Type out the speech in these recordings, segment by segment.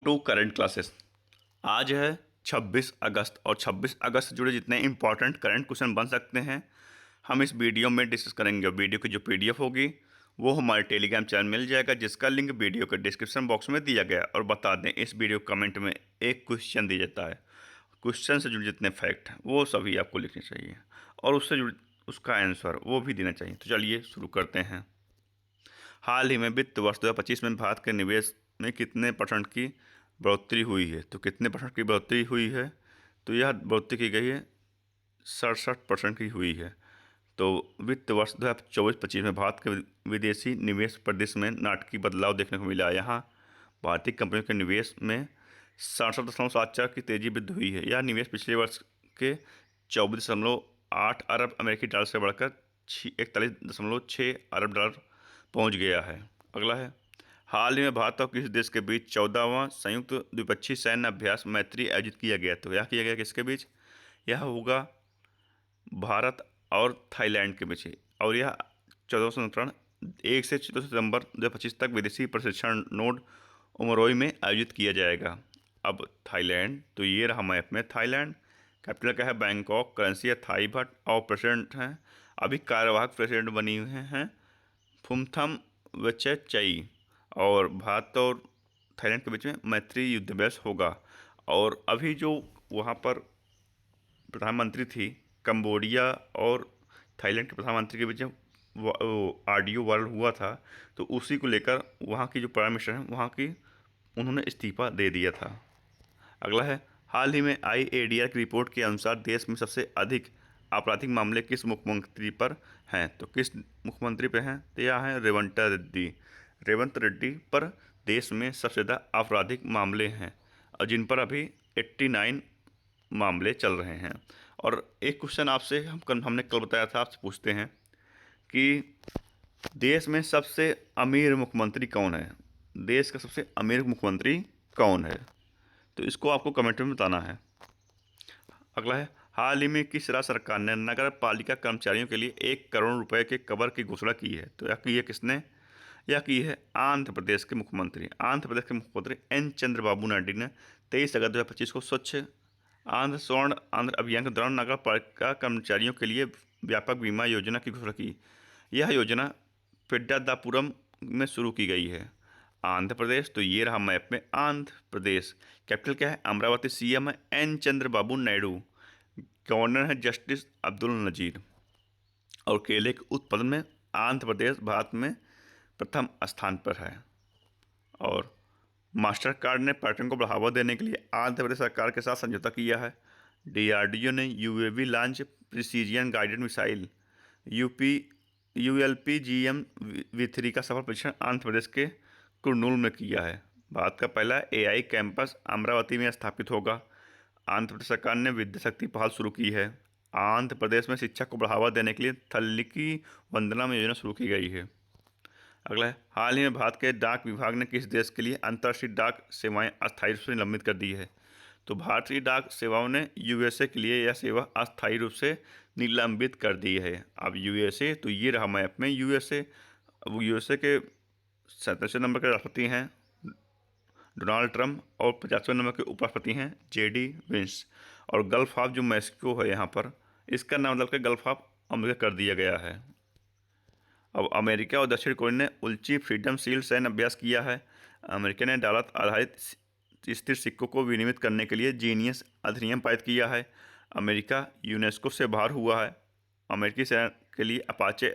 To current classes. आज है 26 अगस्त और 26 अगस्त से जुड़े जितने इंपॉर्टेंट करंट क्वेश्चन बन सकते हैं हम इस वीडियो में डिस्कस करेंगे। वीडियो की जो पीडीएफ होगी वो हमारे टेलीग्राम चैनल मिल जाएगा, जिसका लिंक वीडियो के डिस्क्रिप्शन बॉक्स में दिया गया है। और बता दें, इस वीडियो कमेंट में एक क्वेश्चन दिया जाता है। क्वेश्चन से जुड़े जितने फैक्ट हैं वो सभी आपको लिखने चाहिए और उससे जुड़े उसका आंसर वो भी देना चाहिए। तो चलिए शुरू करते हैं। हाल ही में वित्त वर्ष 2025 में भारत के निवेश में कितने परसेंट की बढ़ोतरी हुई है? तो कितने परसेंट की बढ़ोतरी हुई है? तो यह बढ़ोतरी की गई है 67% की हुई है। तो वित्त वर्ष 2024-25 में भारत के विदेशी निवेश परिदृश्य में नाटकीय बदलाव देखने को मिला। यहाँ भारतीय कंपनियों के निवेश में 67.74 की तेजी वृद्धि हुई है। यह निवेश पिछले वर्ष के 24.8 अरब अमेरिकी डॉलर से बढ़कर 41.6 अरब डॉलर पहुंच गया है। अगला है, हाल ही में भारत और किस देश के बीच 14वां संयुक्त द्विपक्षीय सैन्य अभ्यास मैत्री आयोजित किया गया? तो यह किया गया किसके बीच? यह होगा भारत और थाईलैंड के बीच। और यह 14वां संस्करण 1 से 14 सितंबर 2025 तक विदेशी प्रशिक्षण नोड उमरोई में आयोजित किया जाएगा। अब थाईलैंड, तो ये रहा मैप में थाईलैंड। कैपिटल क्या है? बैंकॉक। करेंसी है थाई बट। और प्रेसिडेंट हैं, अभी कार्यवाहक प्रेसिडेंट बनी हुए हैं फुमथम वचैचई। और भारत और थाईलैंड के बीच में मैत्री युद्धाभ्यास होगा। और अभी जो वहाँ पर प्रधानमंत्री थी, कंबोडिया और थाईलैंड के प्रधानमंत्री के बीच में ऑडियो वायरल हुआ था, तो उसी को लेकर वहाँ की जो प्राइम मिनिस्टर हैं वहाँ की उन्होंने इस्तीफा दे दिया था। अगला है, हाल ही में IADR की रिपोर्ट के अनुसार देश में सबसे अधिक आपराधिक मामले किस मुख्यमंत्री पर हैं? तो किस मुख्यमंत्री पे हैं? तो यह है रेवंत रेड्डी पर देश में सबसे ज़्यादा आपराधिक मामले हैं और जिन पर अभी 89 मामले चल रहे हैं। और एक क्वेश्चन आपसे हमने कल बताया था, आपसे पूछते हैं कि देश में सबसे अमीर मुख्यमंत्री कौन है? देश का सबसे अमीर मुख्यमंत्री कौन है? तो इसको आपको कमेंट में बताना है। अगला है, हाल ही में किस राज्य सरकार ने नगर पालिका कर्मचारियों के लिए 1 करोड़ रुपए के कवर की घोषणा की है? तो यह की है किसने? यह की है आंध्र प्रदेश के मुख्यमंत्री। आंध्र प्रदेश के मुख्यमंत्री एन चंद्रबाबू नायडू ने 23 अगस्त 2025 को स्वच्छ आंध्र स्वर्ण आंध्र अभियान के दौरान नगर पालिका कर्मचारियों के लिए व्यापक बीमा योजना की घोषणा की। यह योजना पेड्डादापुरम में शुरू की गई है। आंध्र प्रदेश, तो ये रहा मैप में आंध्र प्रदेश। कैपिटल क्या है? अमरावती। CM है एन चंद्रबाबू नायडू। गवर्नर है जस्टिस अब्दुल नजीर। और केले के उत्पादन में आंध्र प्रदेश भारत में प्रथम स्थान पर है। और मास्टर कार्ड ने पर्यटन को बढ़ावा देने के लिए आंध्र प्रदेश सरकार के साथ समझौता किया है। DRDO ने UAV launch precision guided missile ULPGM V3 का सफल परीक्षण आंध्र प्रदेश के कुर्नूल में किया है। भारत का पहला AI कैंपस अमरावती में स्थापित होगा। आंध्र प्रदेश सरकार ने विद्या शक्ति पहल शुरू की है। आंध्र प्रदेश में शिक्षा को बढ़ावा देने के लिए थल्लिकी वंदना योजना शुरू की गई है। अगला है, हाल ही में भारत के डाक विभाग ने किस देश के लिए अंतर्राष्ट्रीय डाक सेवाएं अस्थायी रूप से निलंबित कर दी है? तो भारतीय डाक सेवाओं ने USA के लिए यह सेवा अस्थायी रूप से निलंबित कर दी है। अब USA, तो ये रहा मैप में USA। अब USA के 37वें नंबर के राष्ट्रपति हैं डोनाल्ड ट्रंप और 50वें नंबर के उपराष्ट्रपति हैं JD वेंस। और गल्फ ऑफ जो मैक्सिको है यहाँ पर, इसका नाम बदल के गल्फ ऑफ अमेरिका कर दिया गया है। अब अमेरिका और दक्षिण कोरिया ने उल्ची फ्रीडम शील्ड सैन्य अभ्यास किया है। अमेरिका ने डॉलर आधारित स्थिर सिक्कों को विनियमित करने के लिए जीनियस अधिनियम पारित किया है। अमेरिका यूनेस्को से बाहर हुआ है। अमेरिकी सेना के लिए अपाचे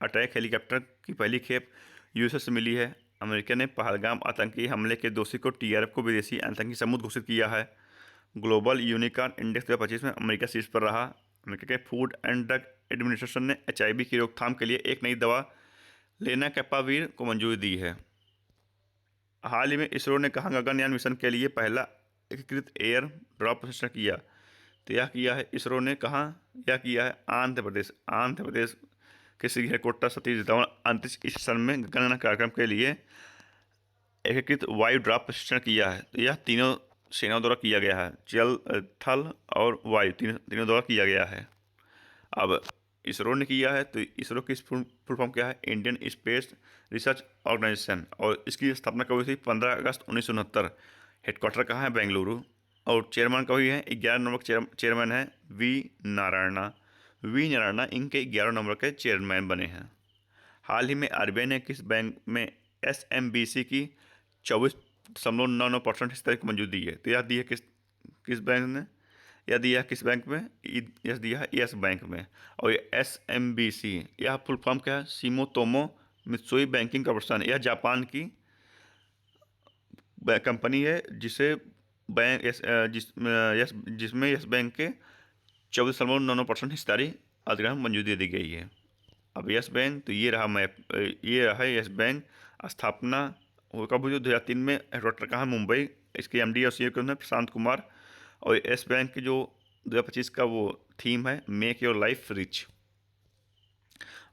अटैक हेलीकॉप्टर की पहली खेप USA से मिली है। अमेरिका ने पहलगाम आतंकी हमले के दोषी को TRF को विदेशी आतंकी समूह घोषित किया है। ग्लोबल यूनिकॉर्न इंडेक्स 2025 में अमेरिका शीर्ष पर रहा। अमेरिका के फूड एंड ड्रग एडमिनिस्ट्रेशन ने HIV की रोकथाम के लिए एक नई दवा लेनाकेपाविर को मंजूरी दी है। हाल ही में इसरो ने कहा गगनयान मिशन के लिए पहला एकीकृत एयर ड्रॉप प्रशिक्षण किया। तो यह किया है इसरो ने कहा, यह किया है आंध्र प्रदेश के श्रीहरिकोटा सतीश धवन अंतरिक्ष स्टेशन में गगनयान कार्यक्रम के लिए एकीकृत वायु ड्रॉप प्रशिक्षण किया है। तो यह तीनों सेनाओं द्वारा किया गया है, जल थल और वायु तीनों द्वारा किया गया है। अब इसरो ने किया है, तो इसरो की फुल फॉर्म क्या है? Indian space research organisation. और इसकी स्थापना कब हुई थी? 15 अगस्त 1969। हेडक्वार्टर कहाँ है? बेंगलुरु। और चेयरमैन कौन है? 11 नंबर चेयरमैन है वी नारायणा। वी नारायणा इनके 11 नंबर के चेयरमैन बने हैं। हाल ही में आरबीआई ने किस बैंक में एसएमबीसी की 24.99% हिस्सेदारी को मंजूरी दी है? तो यह दी है किस किस बैंक ने? यह दिया है किस बैंक में? यह दिया है यस बैंक में। और ये एसएमबीसी, यह फुल फॉर्म क्या है? Sumitomo Mitsui banking corporation. यह जापान की कंपनी है जिसे बैंक जिसमें यस बैंक के 24.99% हिस्सेदारी अधिग्रहण मंजूरी दी गई है। अब यस बैंक, तो ये रहा मैप, ये रहा यस बैंक। स्थापना कब हुई? 2003 में। हेडक्वार्टर कहाँ? मुंबई। इसके एमडी और सीईओ कौन है? प्रशांत कुमार। और यस बैंक की जो 2025 का वो थीम है, मेक योर लाइफ रिच।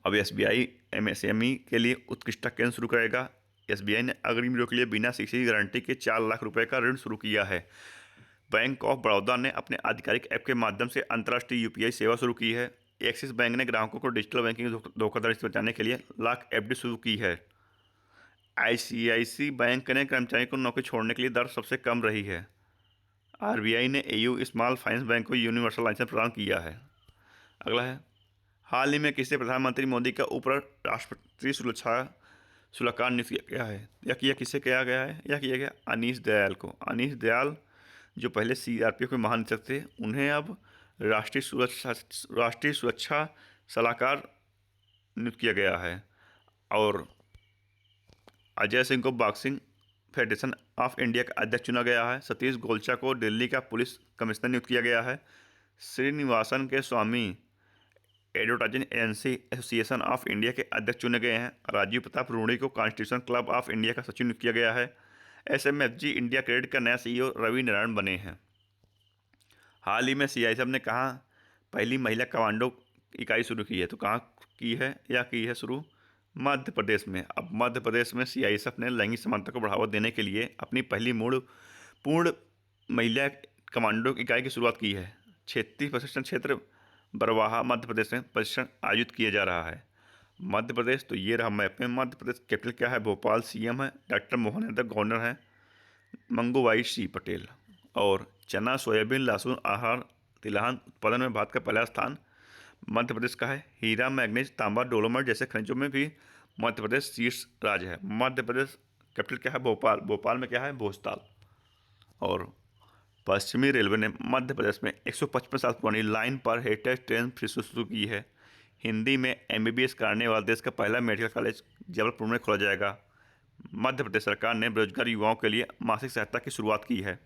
अब एसबीआई एमएसएमई के लिए उत्कृष्टता केंद्र शुरू करेगा। एसबीआई ने अग्रिम के लिए बिना किसी की गारंटी के 4 लाख रुपए का ऋण शुरू किया है। बैंक ऑफ बड़ौदा ने अपने आधिकारिक ऐप के माध्यम से अंतर्राष्ट्रीय यूपीआई सेवा शुरू की है। एक्सिस बैंक ने ग्राहकों को डिजिटल बैंकिंग धोखाधड़ी से बचाने के लिए लाख एफडी शुरू की है। आईसीआईसी बैंक ने कर्मचारियों को नौकरी छोड़ने के लिए दर सबसे कम रही है। आरबीआई ने एयू स्मॉल फाइनेंस बैंक को यूनिवर्सल लाइसेंस प्रदान किया है। अगला है, हाल ही में किसे प्रधानमंत्री मोदी का उप राष्ट्रपति सुरक्षा सलाहकार नियुक्त किया गया है? यह किसे किया गया है? यह किया गया अनीश दयाल को। अनीश दयाल जो पहले सीआरपीएफ के महानिदेशक थे, उन्हें अब राष्ट्रीय सुरक्षा सलाहकार नियुक्त किया गया है। और अजय सिंह को बॉक्सिंग फेडरेशन ऑफ इंडिया का अध्यक्ष चुना गया है। सतीश गोलचा को दिल्ली का पुलिस कमिश्नर नियुक्त किया गया है। Srinivasan K Swamy Advertising Agency Association of India के अध्यक्ष चुने गए हैं। राजीव प्रताप रूड़ी को कॉन्स्टिट्यूशन क्लब ऑफ इंडिया का सचिव नियुक्त किया गया है। एसएमएफजी इंडिया क्रेडिट का नया सीईओ रवि नारायण बने हैं। हाल ही में सीआईएसएफ ने कहाँ पहली महिला कमांडो इकाई शुरू की है? तो कहाँ की है? या की है शुरू? मध्य प्रदेश में। अब मध्य प्रदेश में सीआईएसएफ ने लैंगिक समानता को बढ़ावा देने के लिए अपनी पहली पूर्ण महिला कमांडो इकाई की शुरुआत की है। 36 प्रशिक्षण क्षेत्र बरवाहा मध्य प्रदेश में प्रशिक्षण आयोजित किया जा रहा है। मध्य प्रदेश, तो ये रहा मैप में। मध्य प्रदेश कैपिटल क्या है? भोपाल। सीएम है डॉक्टर मोहन यादव। गवर्नर है मंगूभाई सी पटेल। और चना, सोयाबीन, लहसुन, आहार, तिलहन उत्पादन में भारत का पहला स्थान मध्य प्रदेश का है। हीरा, मैग्नीज, तांबा, डोलोमाइट जैसे खनिजों में भी मध्य प्रदेश शीर्ष राज्य है। मध्य प्रदेश कैपिटल क्या है? भोपाल। भोपाल में क्या है? भोजताल। और पश्चिमी रेलवे ने मध्य प्रदेश में 155 साल पुरानी लाइन पर हेरिटेज ट्रेन फिर से शुरू की है। हिंदी में एमबीबीएस कराने वाला देश का पहला मेडिकल कॉलेज जबलपुर में खोला जाएगा। मध्य प्रदेश सरकार ने बेरोजगार युवाओं के लिए मासिक सहायता की शुरुआत की है।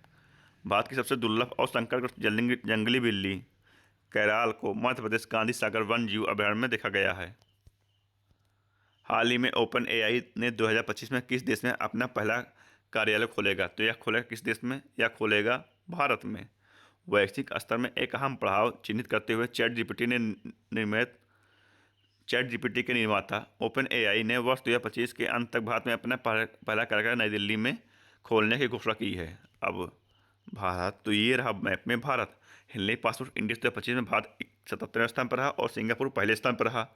भारत की सबसे दुर्लभ और संकटग्रस्त जंगली बिल्ली कैराल को मध्य प्रदेश गांधी सागर वन जीव अभयारण्य में देखा गया है। हाल ही में ओपन एआई ने 2025 में किस देश में अपना पहला कार्यालय खोलेगा? तो यह खोलेगा किस देश में? यह खोलेगा भारत में। वैश्विक स्तर में एक अहम पड़ाव चिन्हित करते हुए चैट जीपीटी के निर्माता ओपन एआई ने वर्ष 2025 के अंत तक भारत में अपना पहला कार्यालय नई दिल्ली में खोलने की घोषणा की है। अब भारत, तो ये रहा मैप में भारत। हिंदी पासपोर्ट इंडेक्स 2025 में भारत 77वें स्थान पर रहा और सिंगापुर पहले स्थान पर रहा।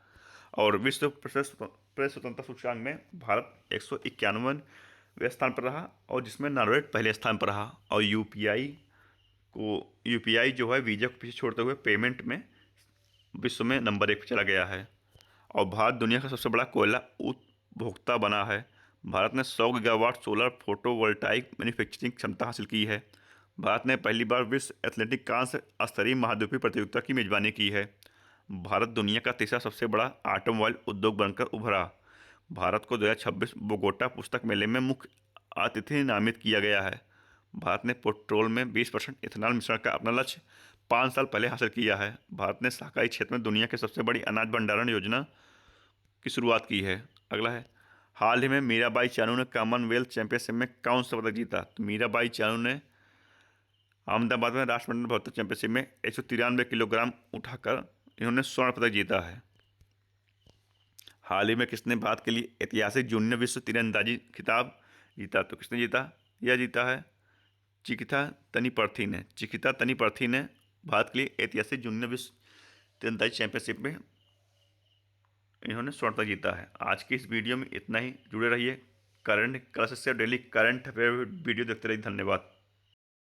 और विश्व प्रेस स्वतंत्रता सूचकांक में भारत 191वें स्थान पर रहा और जिसमें नॉर्वे पहले स्थान पर रहा। और यूपीआई जो है वीजा को पीछे छोड़ते हुए पेमेंट में विश्व में नंबर 1 पर चला गया है। और भारत दुनिया का सबसे बड़ा कोयला उपभोक्ता बना है। भारत ने 100 गीगावाट सोलर फोटोवोल्टाइक मैन्युफैक्चरिंग क्षमता हासिल की है। भारत ने पहली बार विश्व एथलेटिक कांस्य स्तरीय महाद्वीपीय प्रतियोगिता की मेजबानी की है। भारत दुनिया का तीसरा सबसे बड़ा ऑटोमोबाइल उद्योग बनकर उभरा। भारत को 2026 बोगोटा पुस्तक मेले में मुख्य अतिथि नामित किया गया है। भारत ने पेट्रोल में 20% इथेनॉल मिश्रण का अपना लक्ष्य 5 साल पहले हासिल किया है। भारत ने शाकाहारी क्षेत्र में दुनिया की सबसे बड़ी अनाज भंडारण योजना की शुरुआत की है। अगला है, हाल ही में मीराबाई चानू ने कॉमनवेल्थ चैंपियनशिप में कौन सा पदक जीता? तो मीराबाई चानू ने अहमदाबाद में राष्ट्रमंडल भरतनाट्यम चैंपियनशिप में 193 किलोग्राम उठाकर इन्होंने स्वर्ण पदक जीता है। हाल ही में किसने भारत के लिए ऐतिहासिक जूनियर विश्व तीरंदाजी खिताब जीता? तो किसने जीता? यह जीता है चिकिता तनीपर्थी ने भारत के लिए ऐतिहासिक जूनियर विश्व तीरंदाजी चैंपियनशिप में इन्होंने स्वर्ण पदक जीता है। आज की इस वीडियो में इतना ही। जुड़े रहिए करंट क्लासेस से, डेली करंट अफेयर वीडियो देखते रहिए। धन्यवाद।